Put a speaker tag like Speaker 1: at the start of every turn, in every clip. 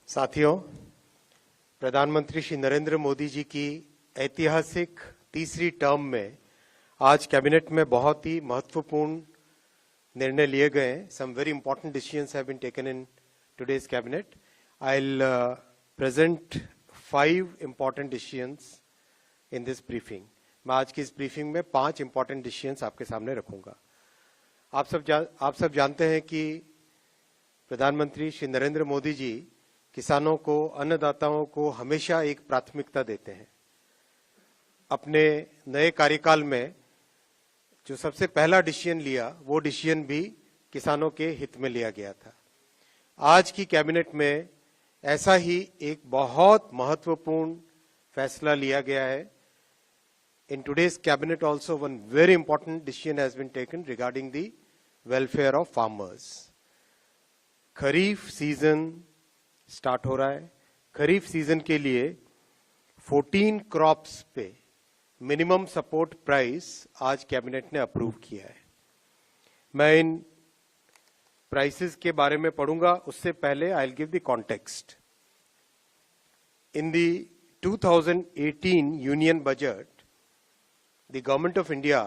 Speaker 1: साथियों, प्रधानमंत्री श्री नरेंद्र मोदी जी की ऐतिहासिक तीसरी टर्म में आज कैबिनेट में बहुत ही महत्वपूर्ण निर्णय लिए गए। Some very important decisions have been taken in today's cabinet. I will present 5 important decisions in this briefing. मैं आज की इस ब्रीफिंग में 5 इंपॉर्टेंट डिसीजंस आपके सामने रखूंगा। आप सब जानते हैं कि प्रधानमंत्री श्री नरेंद्र मोदी जी किसानों को, अन्नदाताओं को हमेशा एक प्राथमिकता देते हैं। अपने नए कार्यकाल में जो सबसे पहला डिसीजन लिया, वो डिसीजन भी किसानों के हित में लिया गया था। आज की कैबिनेट में ऐसा ही एक बहुत महत्वपूर्ण फैसला लिया गया है। In today's cabinet also one very important decision has been taken regarding the welfare of farmers. Kharif season start हो रहा है। खरीफ सीजन के लिए 14 क्रॉप्स पे मिनिमम सपोर्ट प्राइस आज कैबिनेट ने अप्रूव किया है। मैं इन प्राइसेस के बारे में पढ़ूंगा, उससे पहले I will give the context. In the 2018 union budget, the government of India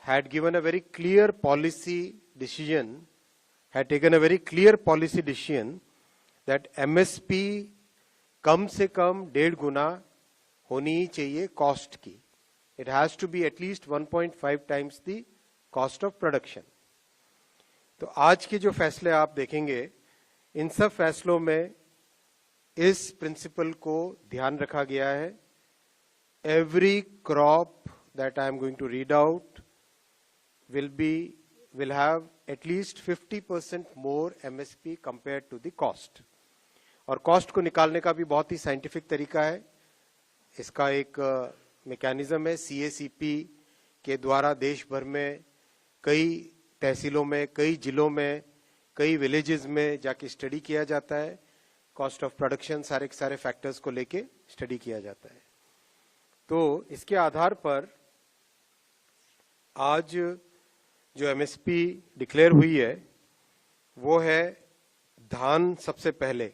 Speaker 1: had given a very clear policy decision, had taken a very clear policy decision that MSP कम से कम 1.5 गुना होनी ही चाहिए कॉस्ट की। It has to be at least 1.5 times the cost of production. तो आज के जो फैसले आप देखेंगे, इन सब फैसलों में इस प्रिंसिपल को ध्यान रखा गया है। Every crop that I am going to read out will have at least 50% more MSP compared to the cost. और कॉस्ट को निकालने का भी बहुत ही साइंटिफिक तरीका है। इसका एक मैकेनिज्म है। CACP के द्वारा देश भर में कई तहसीलों में, कई जिलों में, कई विलेजेस में जाके स्टडी किया जाता है। कॉस्ट ऑफ प्रोडक्शन, सारे के सारे फैक्टर्स को लेके स्टडी किया जाता है। तो इसके आधार पर आज जो MSP डिक्लेयर हुई है वो है धान। सबसे पहले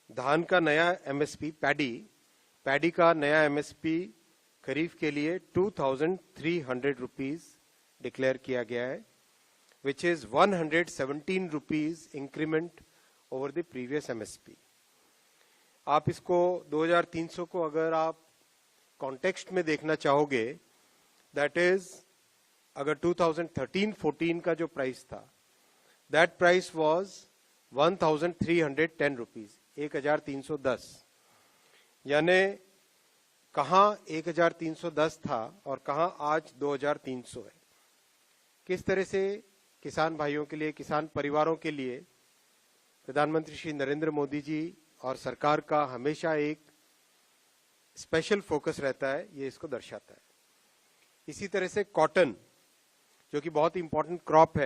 Speaker 1: धान का नया MSP, पैडी का नया MSP खरीफ के लिए 2300 रुपीज डिक्लेयर किया गया है, which is 117 rupees increment over the previous MSP। आप इसको 2300 को अगर आप कॉन्टेक्स्ट में देखना चाहोगे, दैट इज अगर 2013-14 का जो प्राइस था, दैट प्राइस वाज 1310 रुपीज, 1310। यानी कहां 1310 था और कहां आज 2300 है। किस तरह से किसान भाइयों के लिए, किसान परिवारों के लिए प्रधानमंत्री श्री नरेंद्र मोदी जी और सरकार का हमेशा एक स्पेशल फोकस रहता है, ये इसको दर्शाता है। इसी तरह से कॉटन, जो कि बहुत इंपॉर्टेंट क्रॉप है,